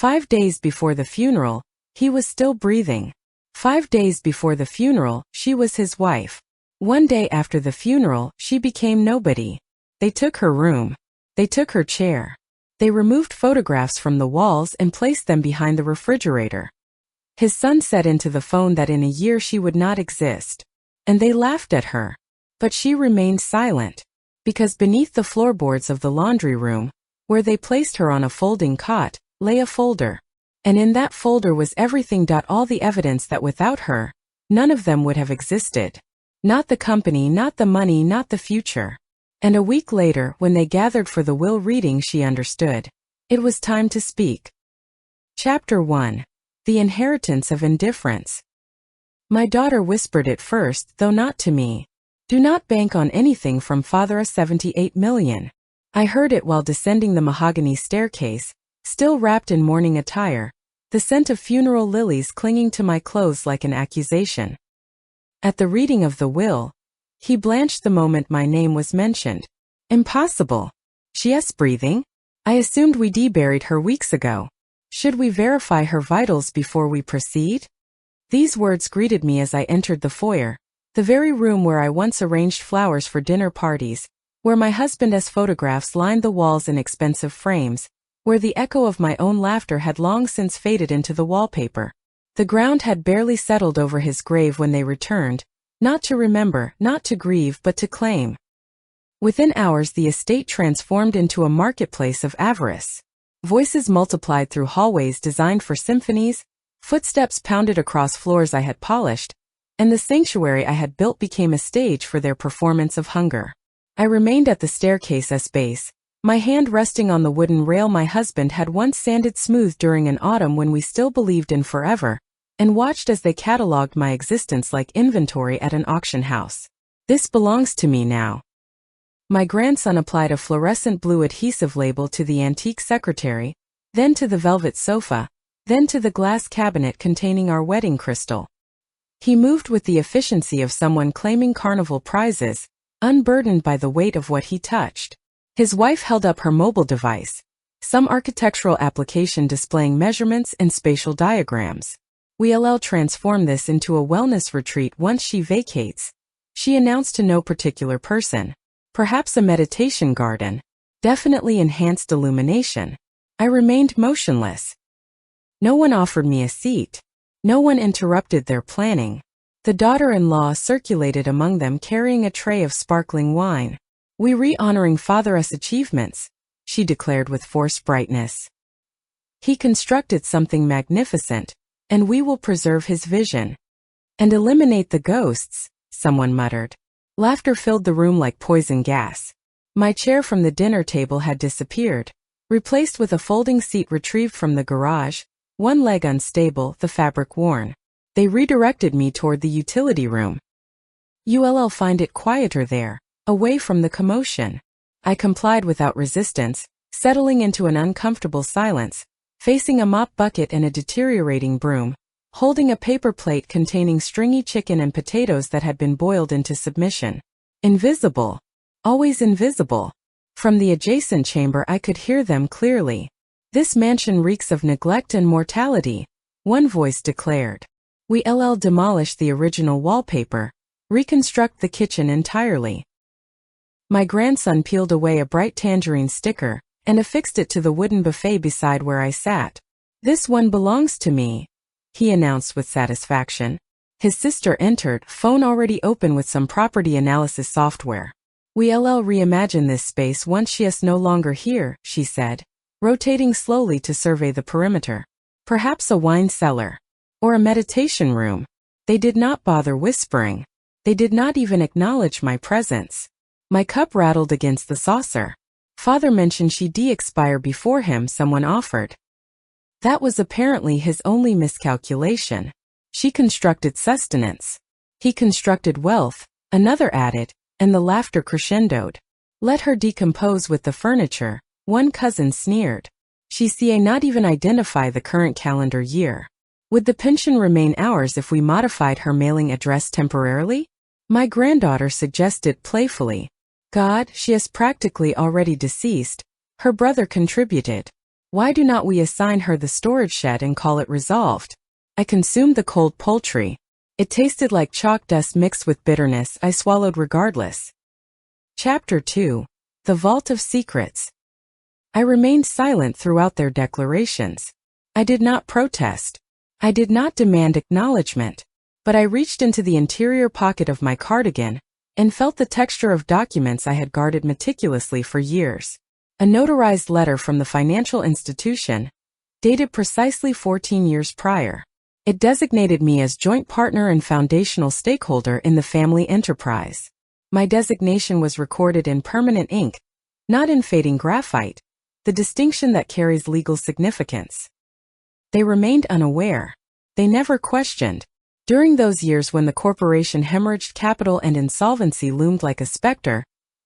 5 days before the funeral, he was still breathing. 5 days before the funeral, she was his wife. 1 day after the funeral, she became nobody. They took her room. They took her chair. They removed photographs from the walls and placed them behind the refrigerator. His son said into the phone that in a year she would not exist. And they laughed at her. But she remained silent. Because beneath the floorboards of the laundry room, where they placed her on a folding cot, lay a folder. And in that folder was everything. All the evidence that without her, none of them would have existed. Not the company, not the money, not the future. And a week later, when they gathered for the will reading, she understood. It was time to speak. Chapter 1. The Inheritance of Indifference. My daughter whispered it first, though not to me. Do not bank on anything from father. 78 million. I heard it while descending the mahogany staircase, still wrapped in mourning attire, the scent of funeral lilies clinging to my clothes like an accusation. At the reading of the will, he blanched the moment my name was mentioned. Impossible. She is breathing? I assumed we deburied her weeks ago. Should we verify her vitals before we proceed? These words greeted me as I entered the foyer, the very room where I once arranged flowers for dinner parties, where my husband's photographs lined the walls in expensive frames, where the echo of my own laughter had long since faded into the wallpaper. The ground had barely settled over his grave when they returned, not to remember, not to grieve, but to claim. Within hours the estate transformed into a marketplace of avarice. Voices multiplied through hallways designed for symphonies, footsteps pounded across floors I had polished, and the sanctuary I had built became a stage for their performance of hunger. I remained at the staircase's base, my hand resting on the wooden rail my husband had once sanded smooth during an autumn when we still believed in forever, and watched as they catalogued my existence like inventory at an auction house. This belongs to me now. My grandson applied a fluorescent blue adhesive label to the antique secretary, then to the velvet sofa, then to the glass cabinet containing our wedding crystal. He moved with the efficiency of someone claiming carnival prizes, unburdened by the weight of what he touched. His wife held up her mobile device, some architectural application displaying measurements and spatial diagrams. We'll transform this into a wellness retreat once she vacates, she announced to no particular person. Perhaps a meditation garden. Definitely enhanced illumination. I remained motionless. No one offered me a seat. No one interrupted their planning. The daughter-in-law circulated among them carrying a tray of sparkling wine. We re-honoring father's achievements, she declared with forced brightness. He constructed something magnificent, and we will preserve his vision. And eliminate the ghosts, someone muttered. Laughter filled the room like poison gas. My chair from the dinner table had disappeared, replaced with a folding seat retrieved from the garage, one leg unstable, the fabric worn. They redirected me toward the utility room. You'll find it quieter there, away from the commotion. I complied without resistance, settling into an uncomfortable silence, facing a mop bucket and a deteriorating broom, holding a paper plate containing stringy chicken and potatoes that had been boiled into submission. Invisible. Always invisible. From the adjacent chamber I could hear them clearly. This mansion reeks of neglect and mortality, one voice declared. We'll demolish the original wallpaper, reconstruct the kitchen entirely. My grandson peeled away a bright tangerine sticker and affixed it to the wooden buffet beside where I sat. This one belongs to me, he announced with satisfaction. His sister entered, phone already open with some property analysis software. We'll reimagine this space once she is no longer here, she said, rotating slowly to survey the perimeter. Perhaps a wine cellar. Or a meditation room. They did not bother whispering. They did not even acknowledge my presence. My cup rattled against the saucer. Father mentioned she'd expire before him, someone offered. That was apparently his only miscalculation. She constructed sustenance. He constructed wealth, another added, and the laughter crescendoed. Let her decompose with the furniture, one cousin sneered. She see not even identify the current calendar year. Would the pension remain ours if we modified her mailing address temporarily? My granddaughter suggested playfully. God, she is practically already deceased, her brother contributed. Why do not we assign her the storage shed and call it resolved? I consumed the cold poultry. It tasted like chalk dust mixed with bitterness. I swallowed regardless. Chapter 2. The Vault of Secrets. I remained silent throughout their declarations. I did not protest. I did not demand acknowledgement. But I reached into the interior pocket of my cardigan and felt the texture of documents I had guarded meticulously for years. A notarized letter from the financial institution, dated precisely 14 years prior. It designated me as joint partner and foundational stakeholder in the family enterprise. My designation was recorded in permanent ink, not in fading graphite, the distinction that carries legal significance. They remained unaware. They never questioned. During those years when the corporation hemorrhaged capital and insolvency loomed like a specter,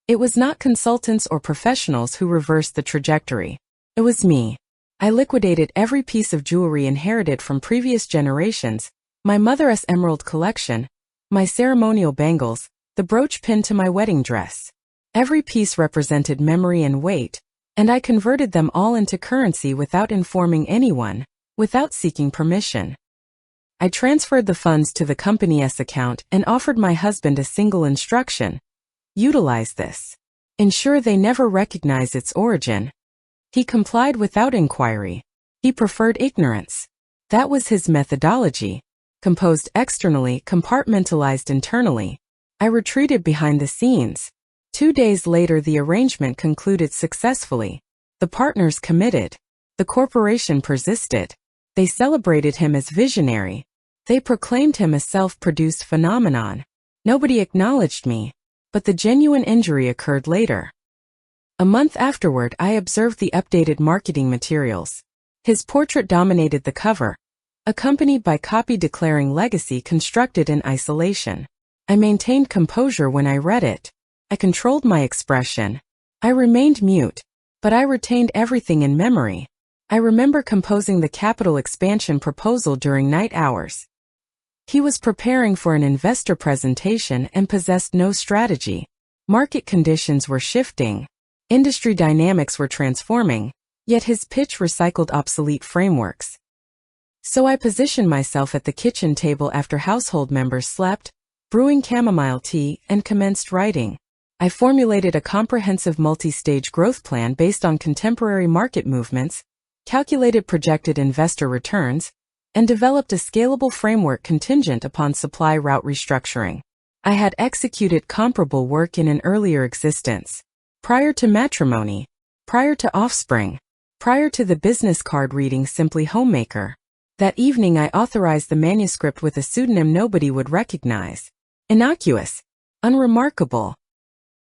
it was not consultants or professionals who reversed the trajectory. It was me. I liquidated every piece of jewelry inherited from previous generations, my mother's emerald collection, my ceremonial bangles, the brooch pinned to my wedding dress. Every piece represented memory and weight, and I converted them all into currency without informing anyone, without seeking permission. I transferred the funds to the company's account and offered my husband a single instruction: utilize this. Ensure they never recognize its origin. He complied without inquiry. He preferred ignorance. That was his methodology. Composed externally, compartmentalized internally. I retreated behind the scenes. 2 days later, the arrangement concluded successfully. The partners committed. The corporation persisted. They celebrated him as visionary. They proclaimed him a self-produced phenomenon. Nobody acknowledged me. But the genuine injury occurred later. A month afterward, I observed the updated marketing materials. His portrait dominated the cover, accompanied by copy declaring legacy constructed in isolation. I maintained composure when I read it. I controlled my expression. I remained mute, but I retained everything in memory. I remember composing the capital expansion proposal during night hours. He was preparing for an investor presentation and possessed no strategy. Market conditions were shifting. Industry dynamics were transforming, yet his pitch recycled obsolete frameworks. So I positioned myself at the kitchen table after household members slept, brewing chamomile tea, and commenced writing. I formulated a comprehensive multi-stage growth plan based on contemporary market movements, calculated projected investor returns, and developed a scalable framework contingent upon supply route restructuring. I had executed comparable work in an earlier existence. Prior to matrimony, prior to offspring, prior to the business card reading simply homemaker. That evening I authorized the manuscript with a pseudonym nobody would recognize. Innocuous. Unremarkable.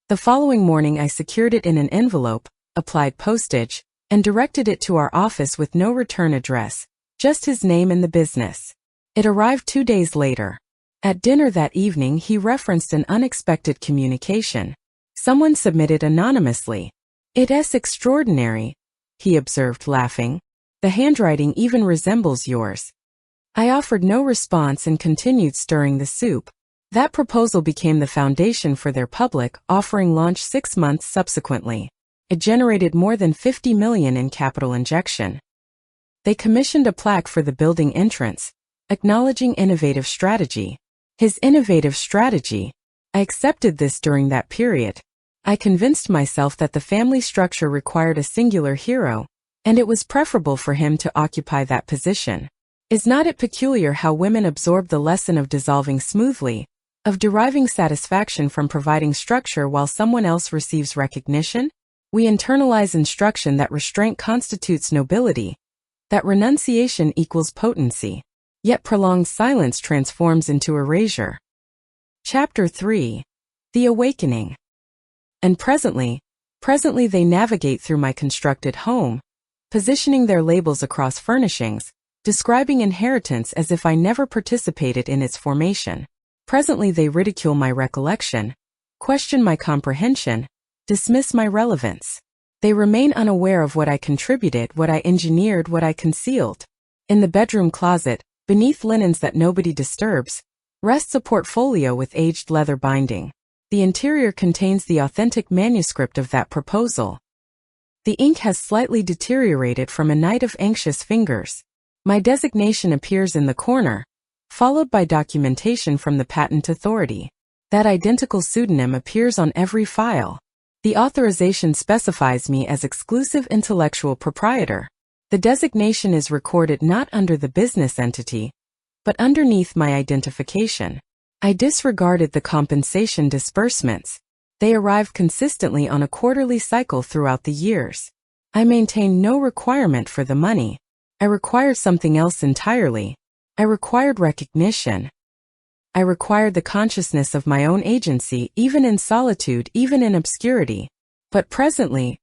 The following morning I secured it in an envelope, applied postage, and directed it to our office with no return address, just his name and the business. It arrived 2 days later. At dinner that evening he referenced an unexpected communication. Someone submitted anonymously. "It's extraordinary," he observed, laughing. "The handwriting even resembles yours." I offered no response and continued stirring the soup. That proposal became the foundation for their public offering launch 6 months subsequently. It generated more than $50 million in capital injection. They commissioned a plaque for the building entrance, acknowledging innovative strategy. His innovative strategy. I accepted this during that period. I convinced myself that the family structure required a singular hero, and it was preferable for him to occupy that position. Is not it peculiar how women absorb the lesson of dissolving smoothly, of deriving satisfaction from providing structure while someone else receives recognition? We internalize instruction that restraint constitutes nobility, that renunciation equals potency, yet prolonged silence transforms into erasure. Chapter 3. The Awakening. And presently they navigate through my constructed home, positioning their labels across furnishings, describing inheritance as if I never participated in its formation. Presently they ridicule my recollection, question my comprehension, dismiss my relevance. They remain unaware of what I contributed, what I engineered, what I concealed. In the bedroom closet, beneath linens that nobody disturbs, rests a portfolio with aged leather binding. The interior contains the authentic manuscript of that proposal. The ink has slightly deteriorated from a night of anxious fingers. My designation appears in the corner, followed by documentation from the patent authority. That identical pseudonym appears on every file. The authorization specifies me as exclusive intellectual proprietor. The designation is recorded not under the business entity, but underneath my identification. I disregarded the compensation disbursements. They arrived consistently on a quarterly cycle throughout the years. I maintained no requirement for the money. I required something else entirely. I required recognition. I required the consciousness of my own agency, even in solitude, even in obscurity. But presently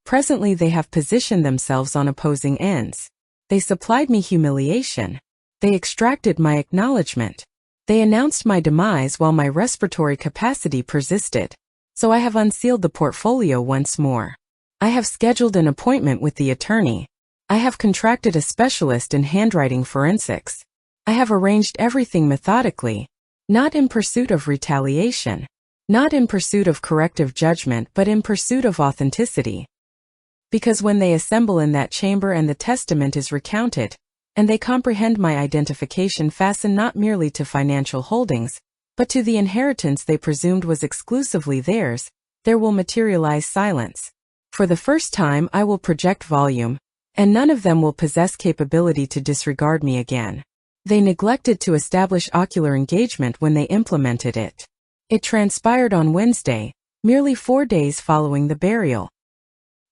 they have positioned themselves on opposing ends. They supplied me humiliation. They extracted my acknowledgement. They announced my demise while my respiratory capacity persisted. So I have unsealed the portfolio once more. I have scheduled an appointment with the attorney. I have contracted a specialist in handwriting forensics. I have arranged everything methodically, not in pursuit of retaliation, not in pursuit of corrective judgment, but in pursuit of authenticity. Because when they assemble in that chamber and the testament is recounted, and they comprehend my identification fastened not merely to financial holdings, but to the inheritance they presumed was exclusively theirs, there will materialize silence. For the first time I will project volume, and none of them will possess capability to disregard me again. They neglected to establish ocular engagement when they implemented it. It transpired on Wednesday, merely 4 days following the burial.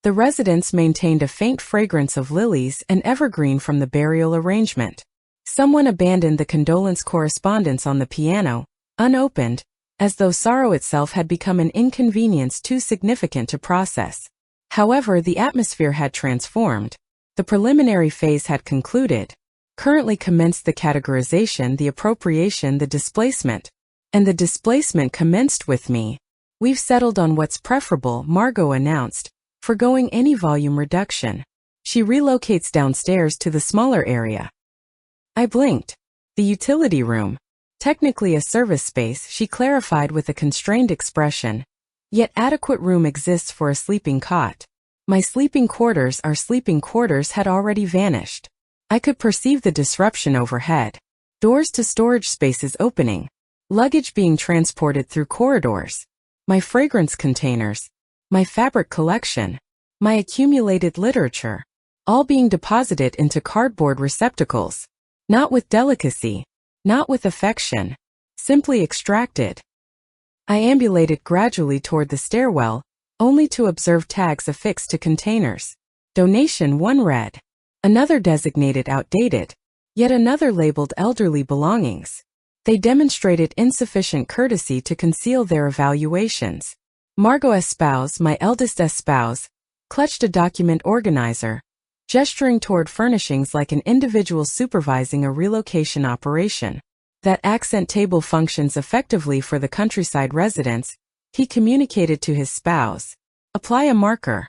The residence maintained a faint fragrance of lilies and evergreen from the burial arrangement. Someone abandoned the condolence correspondence on the piano, unopened, as though sorrow itself had become an inconvenience too significant to process. However, the atmosphere had transformed. The preliminary phase had concluded. Currently commenced the categorization, the appropriation, the displacement. And the displacement commenced with me. We've settled on what's preferable, Margot announced, forgoing any volume reduction. She relocates downstairs to the smaller area. I blinked. The utility room. Technically a service space, she clarified with a constrained expression. Yet adequate room exists for a sleeping cot. My sleeping quarters, our sleeping quarters, had already vanished. I could perceive the disruption overhead. Doors to storage spaces opening. Luggage being transported through corridors. My fragrance containers. My fabric collection. My accumulated literature. All being deposited into cardboard receptacles. Not with delicacy. Not with affection. Simply extracted. I ambulated gradually toward the stairwell, only to observe tags affixed to containers. Donation 1 read. Another designated outdated. Yet another labeled elderly belongings. They demonstrated insufficient courtesy to conceal their evaluations. Margot Espouse, my eldest espouse, clutched a document organizer, gesturing toward furnishings like an individual supervising a relocation operation. That accent table functions effectively for the countryside residents, he communicated to his spouse. Apply a marker.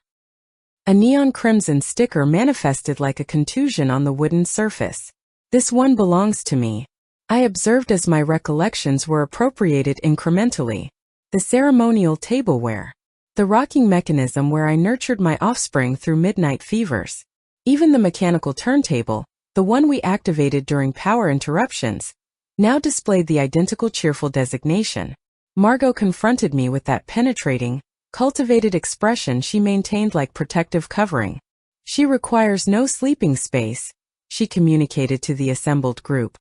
A neon crimson sticker manifested like a contusion on the wooden surface. This one belongs to me. I observed as my recollections were appropriated incrementally. The ceremonial tableware. The rocking mechanism where I nurtured my offspring through midnight fevers. Even the mechanical turntable, the one we activated during power interruptions, now displayed the identical cheerful designation. Margot confronted me with that penetrating, cultivated expression she maintained like protective covering. She requires no sleeping space, she communicated to the assembled group.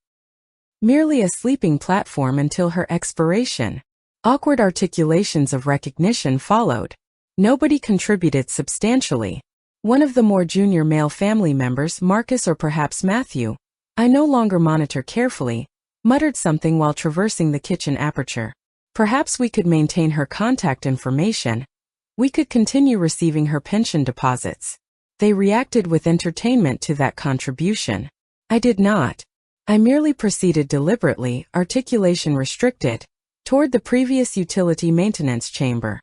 Merely a sleeping platform until her expiration. Awkward articulations of recognition followed. Nobody contributed substantially. One of the more junior male family members, Marcus or perhaps Matthew, I no longer monitor carefully, muttered something while traversing the kitchen aperture. Perhaps we could maintain her contact information. We could continue receiving her pension deposits. They reacted with entertainment to that contribution. I did not. I merely proceeded deliberately, articulation restricted, toward the previous utility maintenance chamber.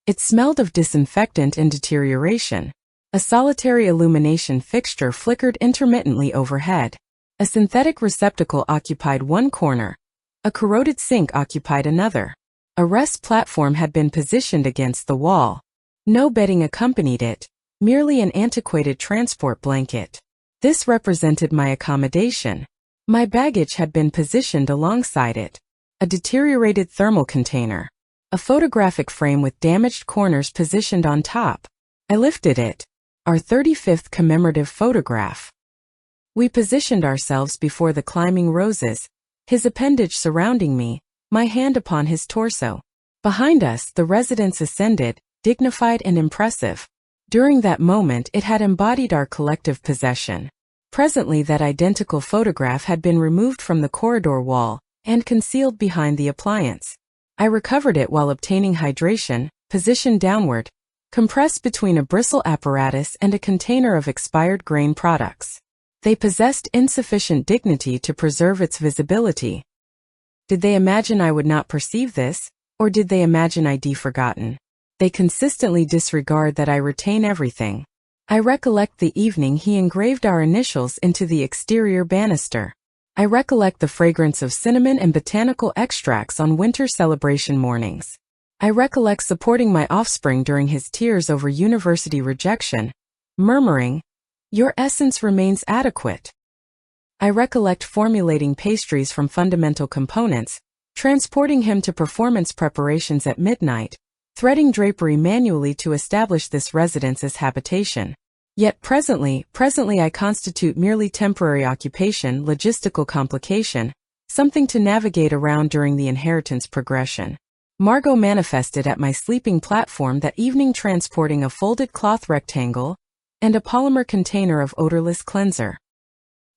It smelled of disinfectant and deterioration. A solitary illumination fixture flickered intermittently overhead. A synthetic receptacle occupied one corner. A corroded sink occupied another. A rest platform had been positioned against the wall. No bedding accompanied it. merely an antiquated transport blanket. This represented my accommodation. My baggage had been positioned alongside it. A deteriorated thermal container. A photographic frame with damaged corners positioned on top. I lifted it. Our 35th commemorative photograph. We positioned ourselves before the climbing roses, his appendage surrounding me, my hand upon his torso. Behind us, the residence ascended, dignified and impressive. During that moment, it had embodied our collective possession. Presently, that identical photograph had been removed from the corridor wall and concealed behind the appliance. I recovered it while obtaining hydration, positioned downward, compressed between a bristle apparatus and a container of expired grain products. They possessed insufficient dignity to preserve its visibility. Did they imagine I would not perceive this, or did they imagine I'd forgotten? They consistently disregard that I retain everything. I recollect the evening he engraved our initials into the exterior banister. I recollect the fragrance of cinnamon and botanical extracts on winter celebration mornings. I recollect supporting my offspring during his tears over university rejection, murmuring, "Your essence remains adequate." I recollect formulating pastries from fundamental components, transporting him to performance preparations at midnight, threading drapery manually to establish this residence as habitation. Yet presently I constitute merely temporary occupation, logistical complication, something to navigate around during the inheritance progression. Margot manifested at my sleeping platform that evening transporting a folded cloth rectangle and a polymer container of odorless cleanser.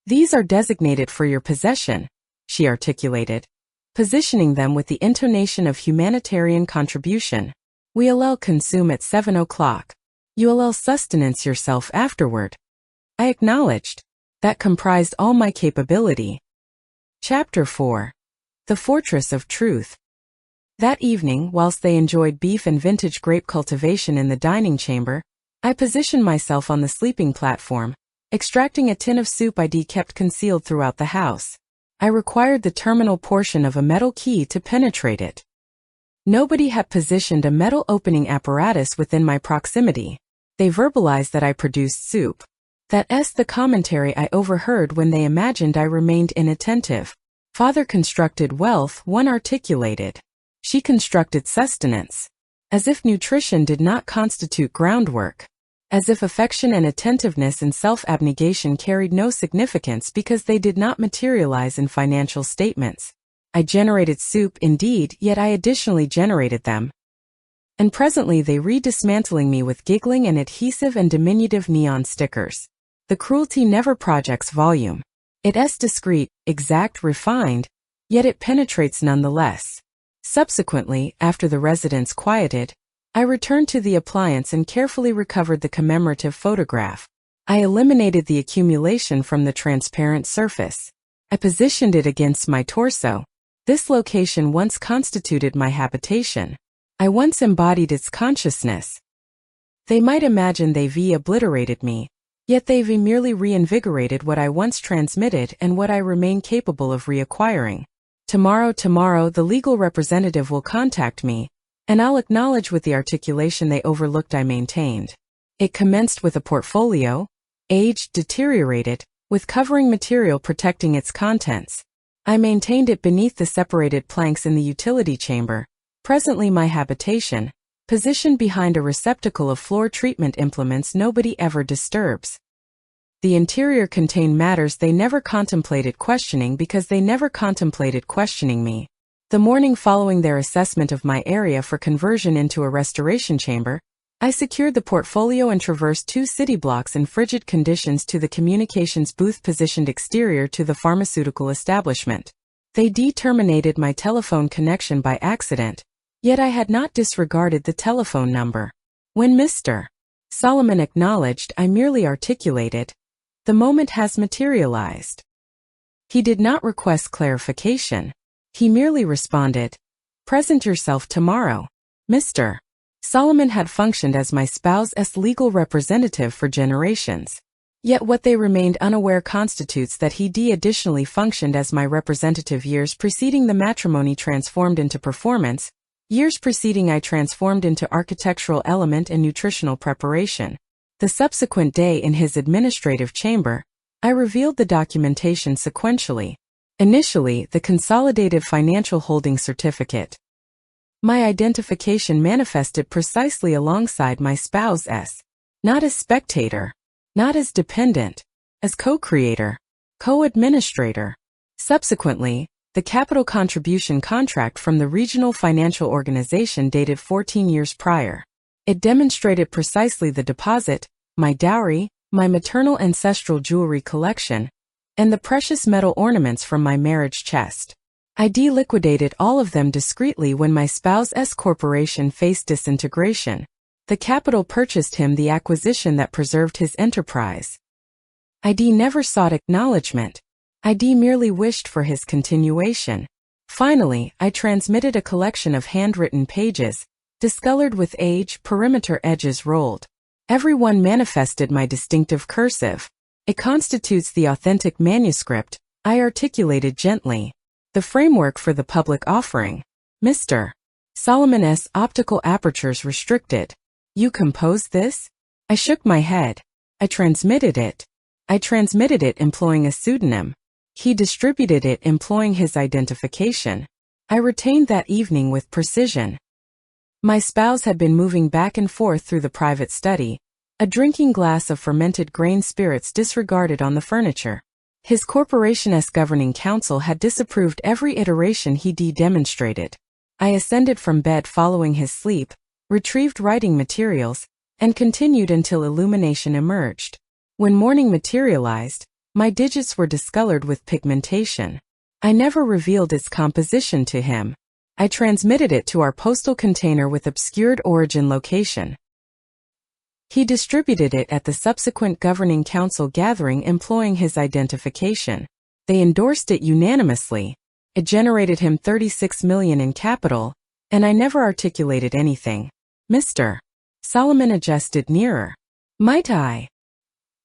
"These are designated for your possession," she articulated, positioning them with the intonation of humanitarian contribution. "We'll consume at 7 o'clock. You'll sustenance yourself afterward." I acknowledged. That comprised all my capability. Chapter 4. The Fortress of Truth. That evening, whilst they enjoyed beef and vintage grape cultivation in the dining chamber, I positioned myself on the sleeping platform, extracting a tin of soup I'd kept concealed throughout the house. I required the terminal portion of a metal key to penetrate it. Nobody had positioned a metal opening apparatus within my proximity. They verbalized that I produced soup. That's the commentary I overheard when they imagined I remained inattentive. Father constructed wealth, one articulated. She constructed sustenance. As if nutrition did not constitute groundwork. As if affection and attentiveness and self-abnegation carried no significance because they did not materialize in financial statements. I generated soup indeed, yet I additionally generated them. And presently they re-dismantling me with giggling and adhesive and diminutive neon stickers. The cruelty never projects volume. It's discreet, exact, refined, yet it penetrates nonetheless. Subsequently, after the residence quieted, I returned to the appliance and carefully recovered the commemorative photograph. I eliminated the accumulation from the transparent surface. I positioned it against my torso. This location once constituted my habitation. I once embodied its consciousness. They might imagine they've obliterated me, yet they've merely reinvigorated what I once transmitted and what I remain capable of reacquiring. Tomorrow the legal representative will contact me, and I'll acknowledge with the articulation they overlooked I maintained. It commenced with a portfolio, aged, deteriorated, with covering material protecting its contents. I maintained it beneath the separated planks in the utility chamber, presently my habitation, positioned behind a receptacle of floor treatment implements nobody ever disturbs. The interior contained matters they never contemplated questioning because they never contemplated questioning me. The morning following their assessment of my area for conversion into a restoration chamber, I secured the portfolio and traversed 2 city blocks in frigid conditions to the communications booth positioned exterior to the pharmaceutical establishment. They terminated my telephone connection by accident, yet I had not disregarded the telephone number. When Mr. Solomon acknowledged, I merely articulated, "The moment has materialized." He did not request clarification. He merely responded, "Present yourself tomorrow." Mr. Solomon had functioned as my spouse's legal representative for generations. Yet what they remained unaware constitutes that he additionally functioned as my representative years preceding the matrimony transformed into performance, years preceding I transformed into architectural element and nutritional preparation. The subsequent day in his administrative chamber, I revealed the documentation sequentially. Initially, the Consolidated Financial Holding Certificate. My identification manifested precisely alongside my spouse's, not as spectator, not as dependent, as co-creator, co-administrator. Subsequently, the capital contribution contract from the regional financial organization dated 14 years prior. It demonstrated precisely the deposit, my dowry, my maternal ancestral jewelry collection, and the precious metal ornaments from my marriage chest. I de-liquidated all of them discreetly when my spouse's corporation faced disintegration. The capital purchased him the acquisition that preserved his enterprise. I never sought acknowledgement. I merely wished for his continuation. Finally, I transmitted a collection of handwritten pages, discolored with age, perimeter edges rolled. Every one manifested my distinctive cursive. It constitutes the authentic manuscript, I articulated gently. The framework for the public offering. Mr. Solomon S. Optical apertures restricted. You composed this? I shook my head. I transmitted it. I transmitted it employing a pseudonym. He distributed it employing his identification. I retained that evening with precision. My spouse had been moving back and forth through the private study, a drinking glass of fermented grain spirits disregarded on the furniture. His corporation's governing council had disapproved every iteration he demonstrated. I ascended from bed following his sleep, retrieved writing materials, and continued until illumination emerged. When morning materialized, my digits were discolored with pigmentation. I never revealed its composition to him. I transmitted it to our postal container with obscured origin location. He distributed it at the subsequent governing council gathering employing his identification. They endorsed it unanimously. It generated him $36 million in capital, and I never articulated anything. Mr. Solomon adjusted nearer. Might I?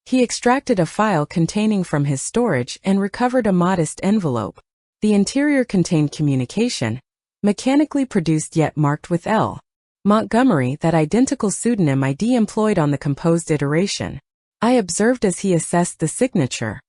He extracted a file containing from his storage and recovered a modest envelope. The interior contained communication, mechanically produced yet marked with L. Montgomery, that identical pseudonym I employed on the composed iteration. I observed as he assessed the signature.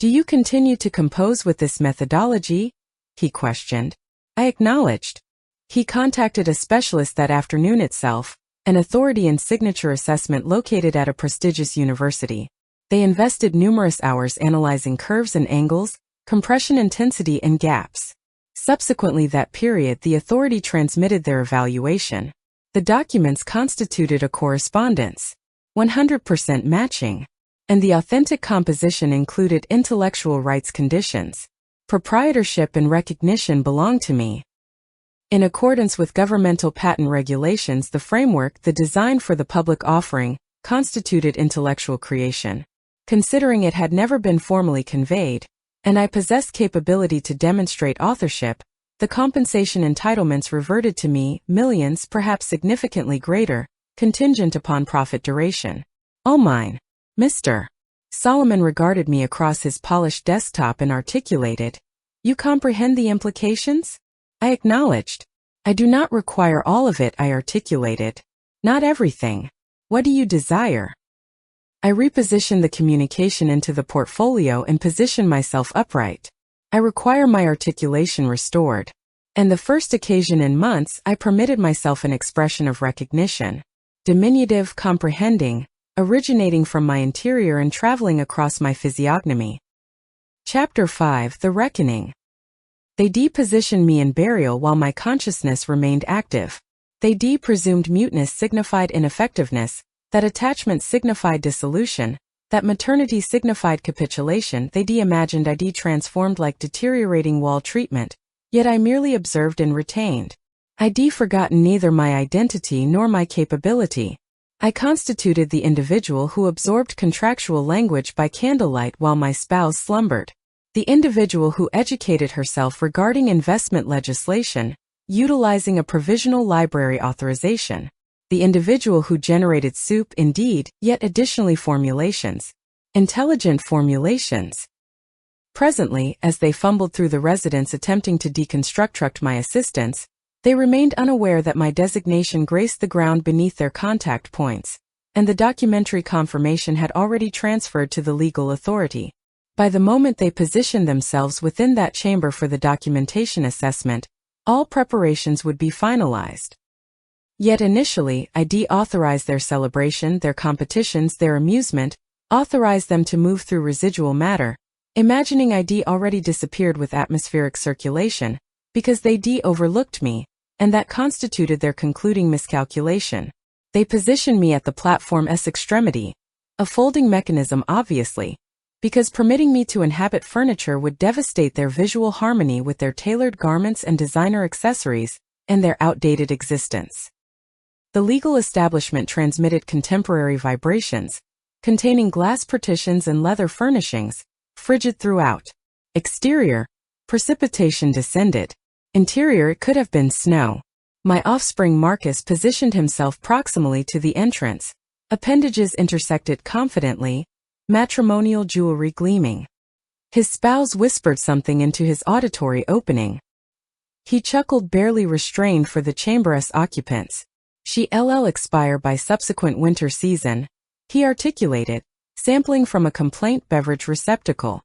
Do you continue to compose with this methodology? He questioned. I acknowledged. He contacted a specialist that afternoon itself, an authority in signature assessment located at a prestigious university. They invested numerous hours analyzing curves and angles, compression intensity and gaps. Subsequently that period the authority transmitted their evaluation. The documents constituted a correspondence, 100% matching, and the authentic composition included intellectual rights conditions. Proprietorship and recognition belonged to me. In accordance with governmental patent regulations, the framework, the design for the public offering, constituted intellectual creation. Considering it had never been formally conveyed, and I possessed capability to demonstrate authorship, the compensation entitlements reverted to me, millions, perhaps significantly greater, contingent upon profit duration. All mine. Mr. Solomon regarded me across his polished desktop and articulated, You comprehend the implications? I acknowledged. I do not require all of it, I articulated. Not everything. What do you desire? I repositioned the communication into the portfolio and positioned myself upright. I require my articulation restored. And the first occasion in months I permitted myself an expression of recognition. Diminutive, comprehending, originating from my interior and traveling across my physiognomy. Chapter 5: The Reckoning. They depositioned me in burial while my consciousness remained active. They presumed muteness signified ineffectiveness, that attachment signified dissolution, that maternity signified capitulation. They imagined I transformed like deteriorating wall treatment, yet I merely observed and retained. I forgotten neither my identity nor my capability. I constituted the individual who absorbed contractual language by candlelight while my spouse slumbered. The individual who educated herself regarding investment legislation, utilizing a provisional library authorization. The individual who generated soup indeed, yet additionally formulations. Intelligent formulations. Presently, as they fumbled through the residence attempting to deconstruct my assistance, they remained unaware that my designation graced the ground beneath their contact points. and the documentary confirmation had already transferred to the legal authority. By the moment they positioned themselves within that chamber for the documentation assessment, all preparations would be finalized. Yet initially, I deauthorized their celebration, their competitions, their amusement, authorized them to move through residual matter, imagining ID already disappeared with atmospheric circulation, because they overlooked me, and that constituted their concluding miscalculation. They positioned me at the platform's extremity, a folding mechanism obviously, because permitting me to inhabit furniture would devastate their visual harmony with their tailored garments and designer accessories, and their outdated existence. The legal establishment transmitted contemporary vibrations, containing glass partitions and leather furnishings, frigid throughout. Exterior, precipitation descended. Interior, it could have been snow. My offspring Marcus positioned himself proximally to the entrance. Appendages intersected confidently, matrimonial jewelry gleaming. His spouse whispered something into his auditory opening. He chuckled, barely restrained for the chamber's occupants. She'll expire by subsequent winter season, he articulated, sampling from a complaint beverage receptacle.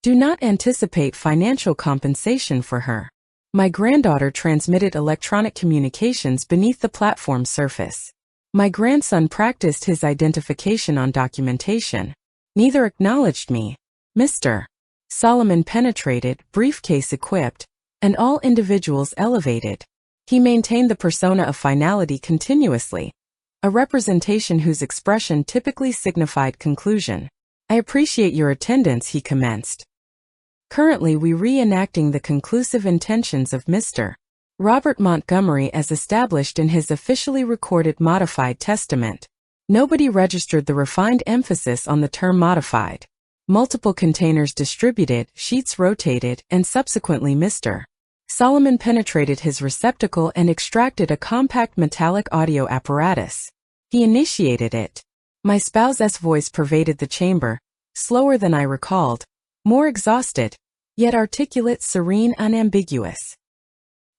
Do not anticipate financial compensation for her. My granddaughter transmitted electronic communications beneath the platform surface. My grandson practiced his identification on documentation. Neither acknowledged me. Mr. Solomon penetrated, briefcase equipped, and all individuals elevated. He maintained the persona of finality continuously, a representation whose expression typically signified conclusion. I appreciate your attendance, he commenced. Currently we reenacting the conclusive intentions of Mr. Robert Montgomery as established in his officially recorded modified testament. Nobody registered the refined emphasis on the term modified. Multiple containers distributed, sheets rotated, and subsequently Mr. Solomon penetrated his receptacle and extracted a compact metallic audio apparatus. He initiated it. My spouse's voice pervaded the chamber, slower than I recalled, more exhausted, yet articulate, serene, unambiguous.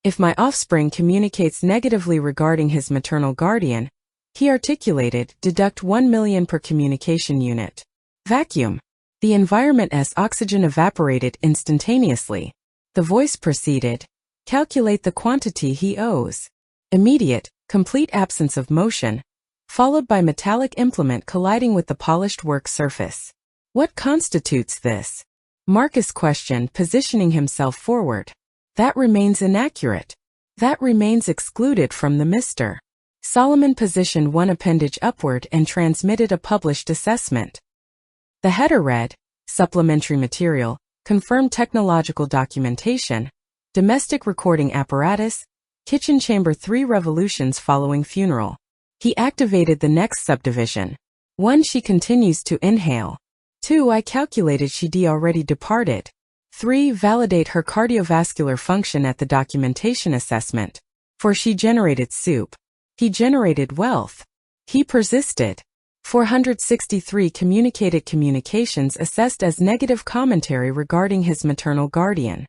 If my offspring communicates negatively regarding his maternal guardian, he articulated, deduct 1 million per communication unit. Vacuum. The environment's oxygen evaporated instantaneously. The voice proceeded, calculate the quantity he owes. Immediate, complete absence of motion, followed by metallic implement colliding with the polished work surface. What constitutes this? Marcus questioned, positioning himself forward. That remains inaccurate. That remains excluded from the Mr. Solomon positioned one appendage upward and transmitted a published assessment. The header read, supplementary material, confirmed technological documentation, domestic recording apparatus, kitchen chamber 3 revolutions following funeral. He activated the next subdivision. 1. She continues to inhale. 2. I calculated she already departed. 3. Validate her cardiovascular function at the documentation assessment. 4. She generated soup. He generated wealth. He persisted. 463 communicated communications assessed as negative commentary regarding his maternal guardian.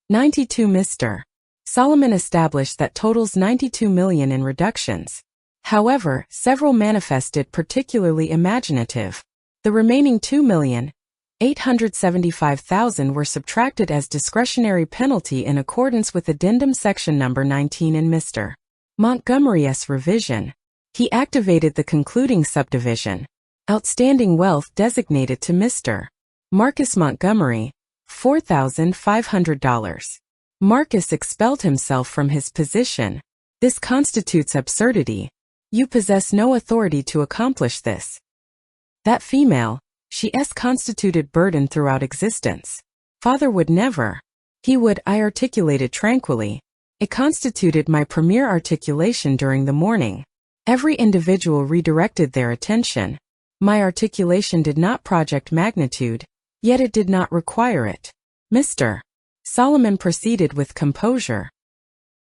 92 Mr. Solomon established that totals 92 million in reductions. However, several manifested particularly imaginative. The remaining 2,875,000 were subtracted as discretionary penalty in accordance with addendum section number 19 in Mr. Montgomery's revision. He activated the concluding subdivision. Outstanding wealth designated to Mr. Marcus Montgomery, $4,500. Marcus expelled himself from his position. This constitutes absurdity. You possess no authority to accomplish this. That female, she's constituted burden throughout existence. Father would never. He would, I articulated tranquilly. It constituted my premier articulation during the morning. Every individual redirected their attention. My articulation did not project magnitude, yet it did not require it. Mr. Solomon proceeded with composure.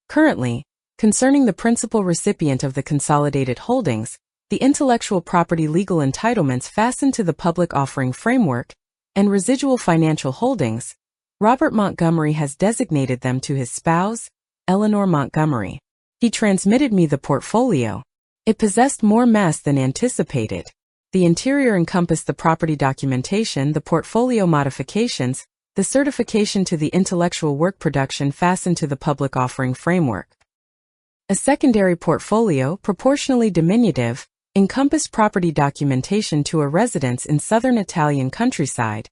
Currently, concerning the principal recipient of the consolidated holdings, the intellectual property legal entitlements fastened to the public offering framework, and residual financial holdings, Robert Montgomery has designated them to his spouse, Eleanor Montgomery. He transmitted me the portfolio. It possessed more mass than anticipated. The interior encompassed the property documentation, the portfolio modifications, the certification to the intellectual work production fastened to the public offering framework. A secondary portfolio, proportionally diminutive, encompassed property documentation to a residence in southern Italian countryside,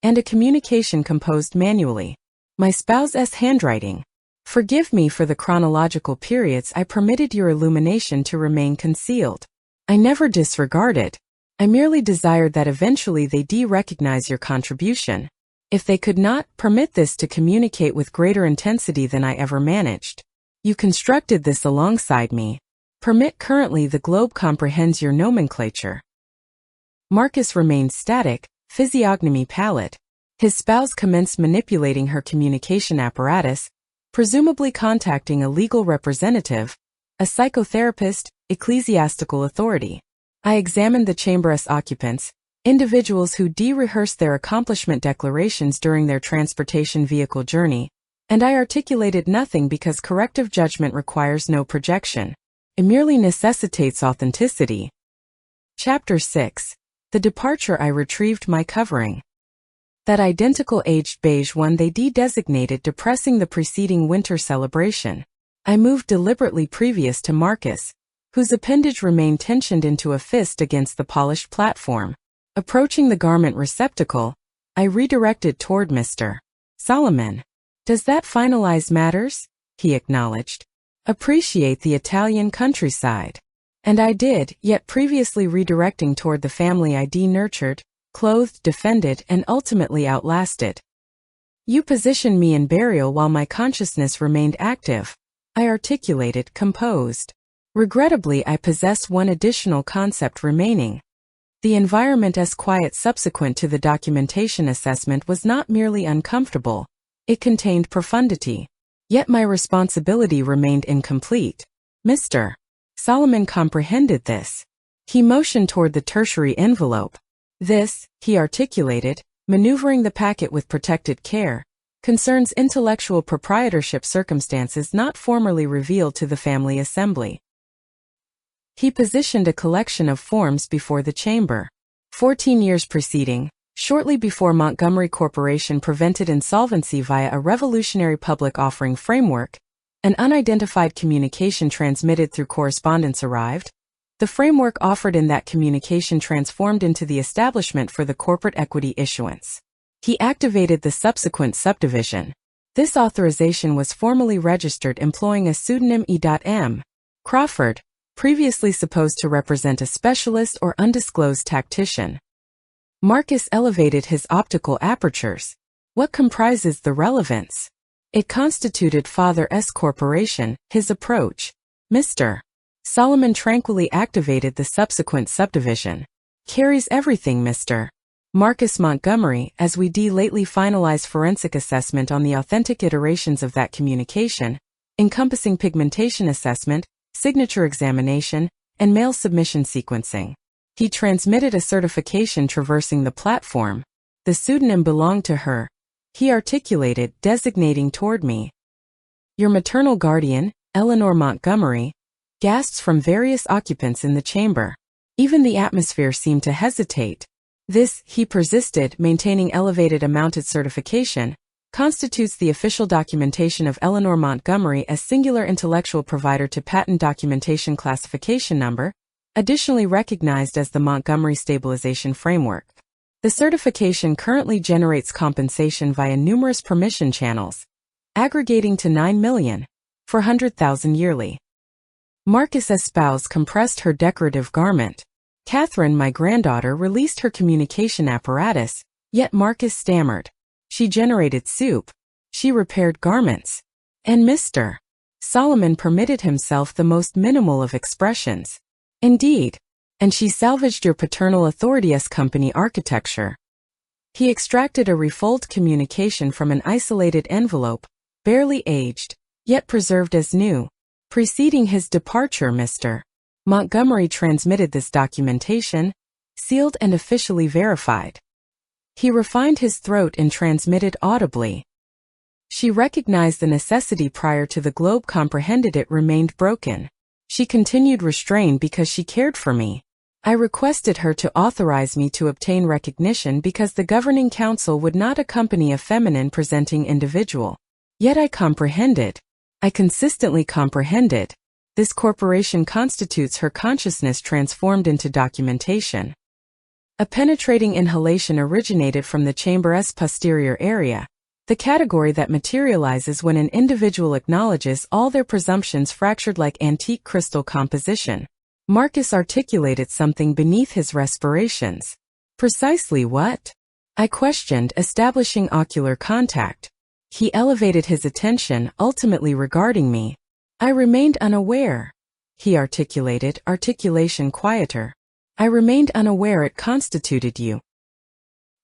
and a communication composed manually. My spouse's handwriting. Forgive me for the chronological periods I permitted your illumination to remain concealed. I never disregarded. I merely desired that eventually they recognize your contribution. If they could not, permit this to communicate with greater intensity than I ever managed. You constructed this alongside me. Permit currently the globe comprehends your nomenclature. Marcus remained static, physiognomy pallid. His spouse commenced manipulating her communication apparatus, presumably contacting a legal representative, a psychotherapist, ecclesiastical authority. I examined the chamber's occupants, individuals who rehearsed their accomplishment declarations during their transportation vehicle journey, and I articulated nothing because corrective judgment requires no projection. It merely necessitates authenticity. Chapter 6. The departure. I retrieved my covering. That identical aged beige one they designated depressing the preceding winter celebration. I moved deliberately previous to Marcus, whose appendage remained tensioned into a fist against the polished platform. Approaching the garment receptacle, I redirected toward Mr. Solomon. Does that finalize matters? He acknowledged. Appreciate the Italian countryside. And I did, yet previously redirecting toward the family I nurtured, clothed, defended, and ultimately outlasted. You positioned me in burial while my consciousness remained active, I articulated, composed. Regrettably, I possess one additional concept remaining. The environment as quiet subsequent to the documentation assessment was not merely uncomfortable, it contained profundity. Yet my responsibility remained incomplete. Mr. Solomon comprehended this. He motioned toward the tertiary envelope. This, he articulated, maneuvering the packet with protected care, concerns intellectual proprietorship circumstances not formerly revealed to the family assembly. He positioned a collection of forms before the chamber. 14 years preceding, shortly before Montgomery Corporation prevented insolvency via a revolutionary public offering framework, an unidentified communication transmitted through correspondence arrived. The framework offered in that communication transformed into the establishment for the corporate equity issuance. He activated the subsequent subdivision. This authorization was formally registered employing a pseudonym E.M. Crawford, previously supposed to represent a specialist or undisclosed tactician. Marcus elevated his optical apertures. What comprises the relevance? It constituted Father S. Corporation, his approach. Mr. Solomon tranquilly activated the subsequent subdivision. Carries everything, Mr. Marcus Montgomery, as we lately finalized forensic assessment on the authentic iterations of that communication, encompassing pigmentation assessment, signature examination, and mail submission sequencing. He transmitted a certification traversing the platform. The pseudonym belonged to her. He articulated, designating toward me. Your maternal guardian, Eleanor Montgomery. Gasps from various occupants in the chamber. Even the atmosphere seemed to hesitate. This, he persisted, maintaining elevated amounted certification, constitutes the official documentation of Eleanor Montgomery as singular intellectual provider to patent documentation classification number, additionally recognized as the Montgomery Stabilization Framework. The certification currently generates compensation via numerous permission channels, aggregating to $9,400,000 yearly. Marcus's spouse compressed her decorative garment. Catherine, my granddaughter, released her communication apparatus, yet Marcus stammered. She generated soup. She repaired garments. And Mr. Solomon permitted himself the most minimal of expressions. Indeed. And she salvaged your paternal authority's company architecture. He extracted a refolded communication from an isolated envelope, barely aged, yet preserved as new. Preceding his departure, Mr. Montgomery transmitted this documentation, sealed and officially verified. He refined his throat and transmitted audibly. She recognized the necessity prior to the globe comprehended it remained broken. She continued restrained because she cared for me. I requested her to authorize me to obtain recognition because the governing council would not accompany a feminine-presenting individual. Yet I comprehended. I consistently comprehended. This corporation constitutes her consciousness transformed into documentation. A penetrating inhalation originated from the chamber's posterior area, the category that materializes when an individual acknowledges all their presumptions fractured like antique crystal composition. Marcus articulated something beneath his respirations. Precisely what? I questioned, establishing ocular contact. He elevated his attention, ultimately regarding me. I remained unaware. He articulated, articulation quieter. I remained unaware it constituted you.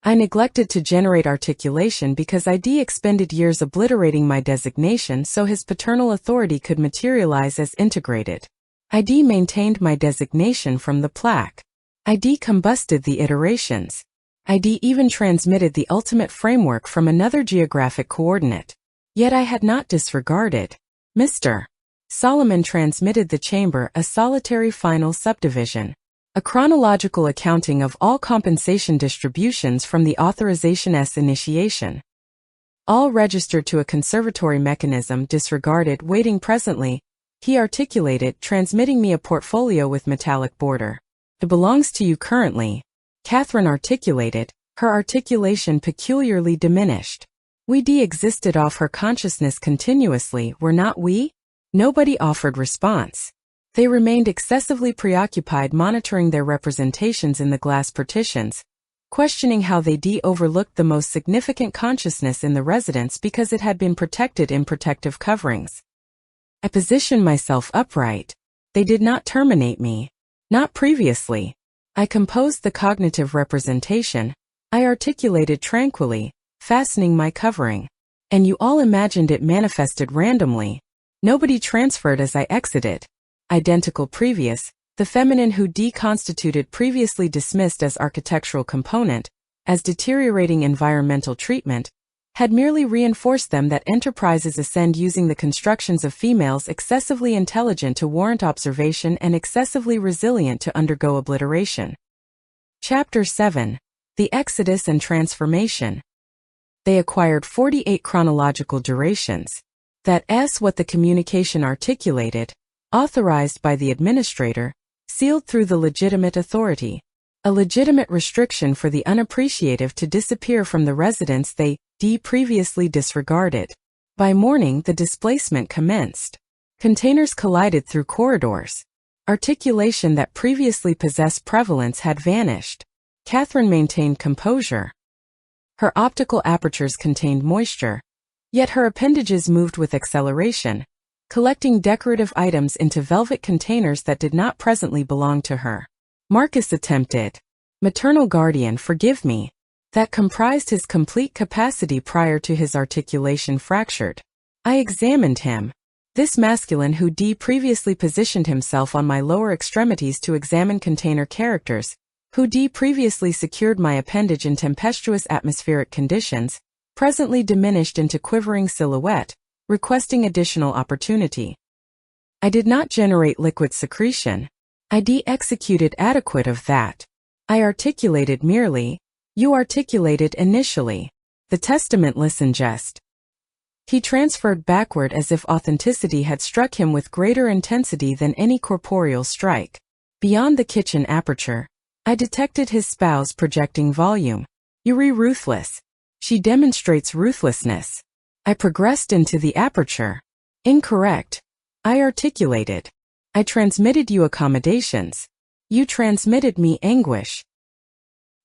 I neglected to generate articulation because ID expended years obliterating my designation so his paternal authority could materialize as integrated. ID maintained my designation from the plaque. ID combusted the iterations. ID even transmitted the ultimate framework from another geographic coordinate. Yet I had not disregarded. Mr. Solomon transmitted the chamber a solitary final subdivision. A chronological accounting of all compensation distributions from the authorization's initiation. All registered to a conservatory mechanism disregarded waiting presently, he articulated, transmitting me a portfolio with metallic border. It belongs to you currently. Catherine articulated, her articulation peculiarly diminished. We de-existed off her consciousness continuously, were not we? Nobody offered response. They remained excessively preoccupied monitoring their representations in the glass partitions, questioning how they overlooked the most significant consciousness in the residence because it had been protected in protective coverings. I positioned myself upright. They did not terminate me. Not previously. I composed the cognitive representation. I articulated tranquilly, fastening my covering. And you all imagined it manifested randomly. Nobody transferred as I exited. Identical previous, the feminine who deconstituted previously dismissed as architectural component, as deteriorating environmental treatment, had merely reinforced them that enterprises ascend using the constructions of females excessively intelligent to warrant observation and excessively resilient to undergo obliteration. Chapter 7. The Exodus and Transformation. They acquired 48 chronological durations. That's what the communication articulated, authorized by the administrator, sealed through the legitimate authority. A legitimate restriction for the unappreciative to disappear from the residence they previously disregarded. By morning the displacement commenced. Containers collided through corridors. Articulation that previously possessed prevalence had vanished. Catherine maintained composure. Her optical apertures contained moisture, yet her appendages moved with acceleration, collecting decorative items into velvet containers that did not presently belong to her. Marcus attempted. Maternal guardian, forgive me. That comprised his complete capacity prior to his articulation fractured. I examined him. This masculine who previously positioned himself on my lower extremities to examine container characters, who previously secured my appendage in tempestuous atmospheric conditions, presently diminished into quivering silhouette, requesting additional opportunity. I did not generate liquid secretion. I executed adequate of that. I articulated merely. You articulated initially. The testamentless ingest. He transferred backward as if authenticity had struck him with greater intensity than any corporeal strike. Beyond the kitchen aperture, I detected his spouse projecting volume. Yuri ruthless. She demonstrates ruthlessness. I progressed into the aperture. Incorrect. I articulated. I transmitted you accommodations. You transmitted me anguish.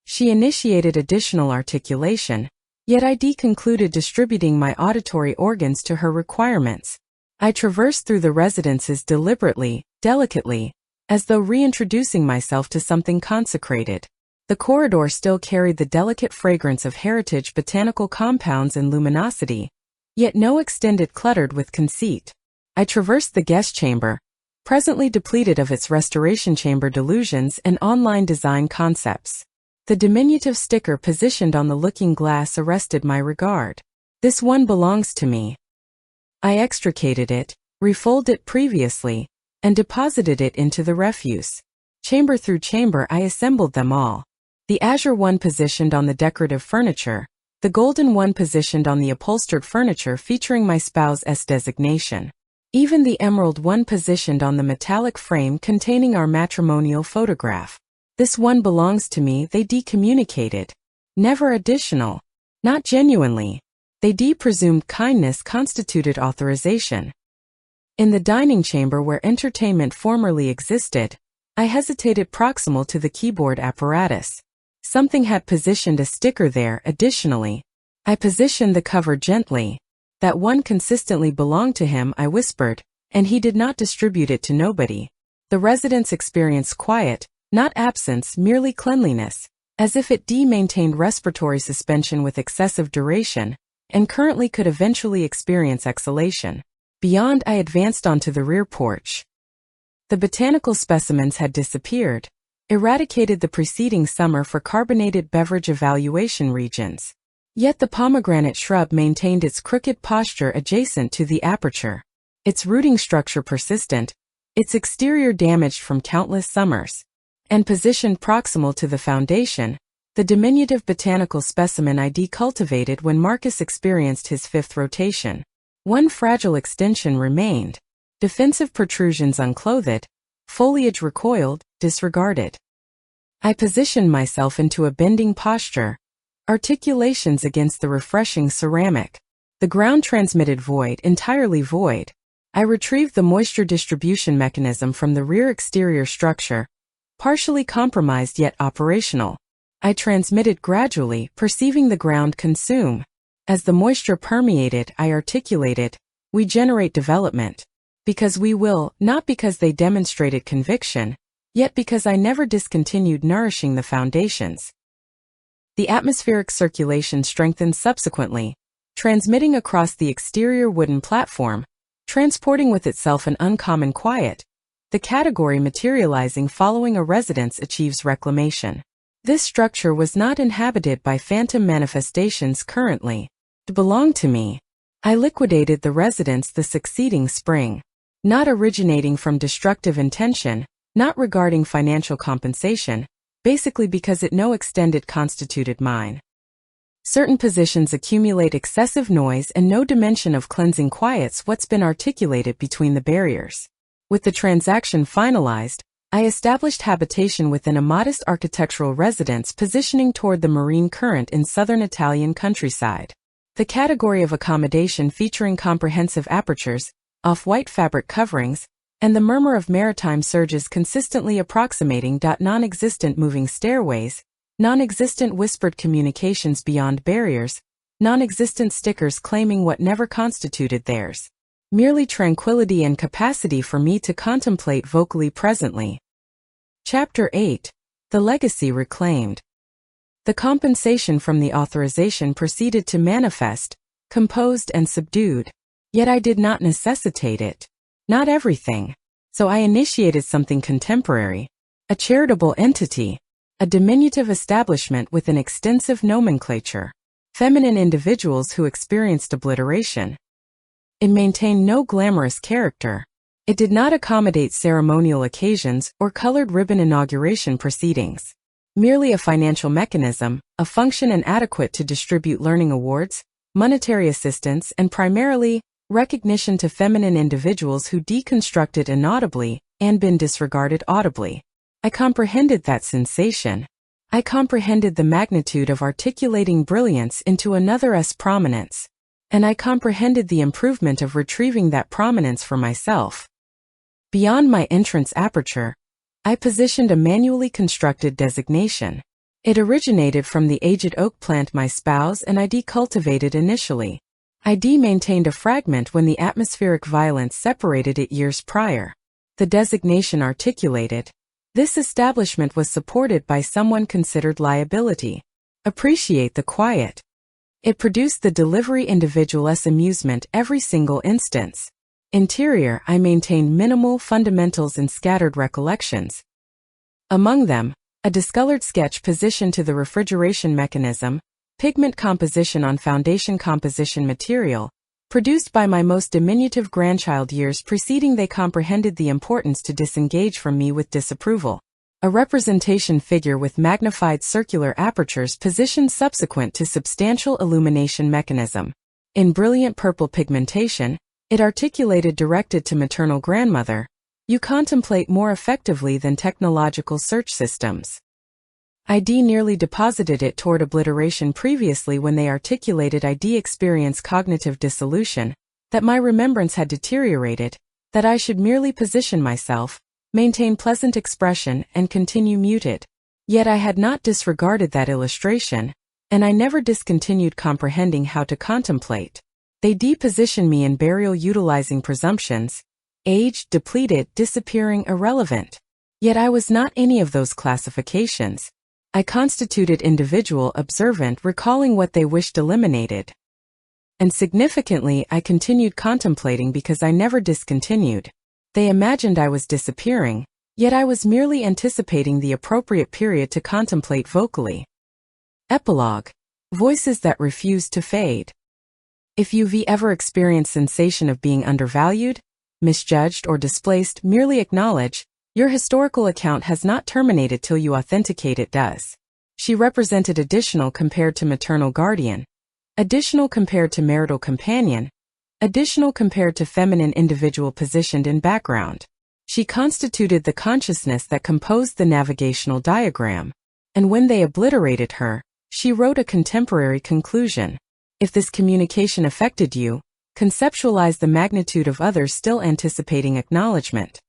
She initiated additional articulation, yet I concluded distributing my auditory organs to her requirements. I traversed through the residences deliberately, delicately, as though reintroducing myself to something consecrated. The corridor still carried the delicate fragrance of heritage botanical compounds and luminosity, yet no extended cluttered with conceit. I traversed the guest chamber, presently depleted of its restoration chamber delusions and online design concepts. The diminutive sticker positioned on the looking glass arrested my regard. This one belongs to me. I extricated it, refolded it previously, and deposited it into the refuse. Chamber through chamber I assembled them all. The azure one positioned on the decorative furniture, the golden one positioned on the upholstered furniture featuring my spouse's designation. Even the emerald one positioned on the metallic frame containing our matrimonial photograph. This one belongs to me, they decommunicated. Never additional. Not genuinely. They presumed kindness constituted authorization. In the dining chamber where entertainment formerly existed, I hesitated proximal to the keyboard apparatus. Something had positioned a sticker there additionally. I positioned the cover gently. That one consistently belonged to him, I whispered, and he did not distribute it to nobody. The residents experienced quiet, not absence, merely cleanliness, as if it maintained respiratory suspension with excessive duration, and currently could eventually experience exhalation. Beyond, I advanced onto the rear porch. The botanical specimens had disappeared, eradicated the preceding summer for carbonated beverage evaluation regions. Yet the pomegranate shrub maintained its crooked posture adjacent to the aperture, its rooting structure persistent, its exterior damaged from countless summers, and positioned proximal to the foundation, the diminutive botanical specimen I decultivated when Marcus experienced his 5th rotation. One fragile extension remained, defensive protrusions unclothed, foliage recoiled, disregarded. I positioned myself into a bending posture, articulations against the refreshing ceramic. The ground transmitted void, entirely void. I retrieved the moisture distribution mechanism from the rear exterior structure, partially compromised yet operational. I transmitted gradually, perceiving the ground consume. As the moisture permeated, I articulated, we generate development. Because we will, not because they demonstrated conviction, yet because I never discontinued nourishing the foundations. The atmospheric circulation strengthened subsequently, transmitting across the exterior wooden platform, transporting with itself an uncommon quiet, the category materializing following a residence achieves reclamation. This structure was not inhabited by phantom manifestations currently. It belonged to me. I liquidated the residence the succeeding spring. Not originating from destructive intention, not regarding financial compensation, basically because it no extended constituted mine. Certain positions accumulate excessive noise and no dimension of cleansing quiets what's been articulated between the barriers. With the transaction finalized, I established habitation within a modest architectural residence positioning toward the marine current in southern Italian countryside. The category of accommodation featuring comprehensive apertures, off-white fabric coverings, and the murmur of maritime surges consistently approximating non-existent moving stairways, non-existent whispered communications beyond barriers, non-existent stickers claiming what never constituted theirs. Merely tranquility and capacity for me to contemplate vocally presently. Chapter 8. The Legacy Reclaimed. The compensation from the authorization proceeded to manifest, composed and subdued. Yet I did not necessitate it. Not everything. So I initiated something contemporary. A charitable entity. A diminutive establishment with an extensive nomenclature. Feminine individuals who experienced obliteration. It maintained no glamorous character. It did not accommodate ceremonial occasions or colored ribbon inauguration proceedings. Merely a financial mechanism, a function inadequate to distribute learning awards, monetary assistance, and primarily, recognition to feminine individuals who deconstructed inaudibly and been disregarded audibly. I comprehended that sensation. I comprehended the magnitude of articulating brilliance into another's prominence. And I comprehended the improvement of retrieving that prominence for myself. Beyond my entrance aperture, I positioned a manually constructed designation. It originated from the aged oak plant my spouse and I decultivated initially. I maintained a fragment when the atmospheric violence separated it years prior. The designation articulated, this establishment was supported by someone considered liability. Appreciate the quiet. It produced the delivery individual's amusement every single instance. Interior, I maintained minimal fundamentals and scattered recollections. Among them, a discolored sketch positioned to the refrigeration mechanism, pigment composition on foundation composition material, produced by my most diminutive grandchild years preceding they comprehended the importance to disengage from me with disapproval. A representation figure with magnified circular apertures positioned subsequent to substantial illumination mechanism. In brilliant purple pigmentation, it articulated directed to maternal grandmother. You contemplate more effectively than technological search systems. ID nearly deposited it toward obliteration previously when they articulated ID experience cognitive dissolution, that my remembrance had deteriorated, that I should merely position myself, maintain pleasant expression and continue muted. Yet I had not disregarded that illustration, and I never discontinued comprehending how to contemplate. They deposition me in burial utilizing presumptions, aged, depleted, disappearing, irrelevant. Yet I was not any of those classifications. I constituted individual, observant, recalling what they wished eliminated. And significantly, I continued contemplating because I never discontinued. They imagined I was disappearing, yet I was merely anticipating the appropriate period to contemplate vocally. Epilogue. Voices that refuse to fade. If you've ever experienced sensation of being undervalued, misjudged or displaced, merely acknowledge, your historical account has not terminated till you authenticate it does. She represented additional compared to maternal guardian, additional compared to marital companion, additional compared to feminine individual positioned in background. She constituted the consciousness that composed the navigational diagram, and when they obliterated her, she wrote a contemporary conclusion. If this communication affected you, conceptualize the magnitude of others still anticipating acknowledgement.